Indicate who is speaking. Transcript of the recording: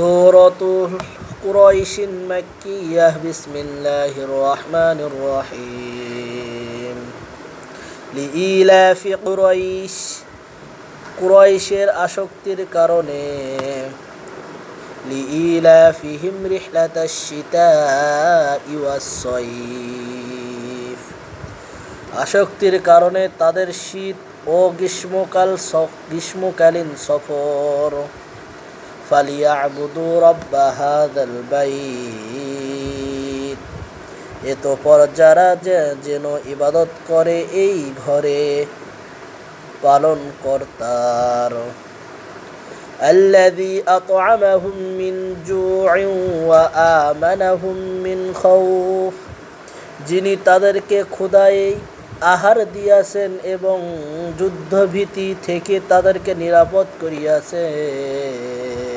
Speaker 1: সূরাতুল কুরাইশিন মাক্কিয়াহ বিসমিল্লাহির রহমানির রহিম লিইলাফি কুরাইশ কুরাইশের আসক্তির কারণে লিইলাফিহিম রিহলাতাশ শিতাই ওয়াস সাইফ আসক্তির কারণে তাদের শীত ও গ্রীষ্মকালীন সফর ফালিয়াবুদু রাব্ব হাযাল বাইত এতঃপর যারা যেন ইবাদত করে এই ঘরে পালনকর্তার আল্লাযী আত'আমাহুম মিন জু'ইন ওয়া আমানাহুম মিন খাউফ যিনি তাদেরকে ক্ষুধায় আহার দিয়াছেন এবং যুদ্ধভীতি থেকে তাদেরকে নিরাপদ করিয়াছেন।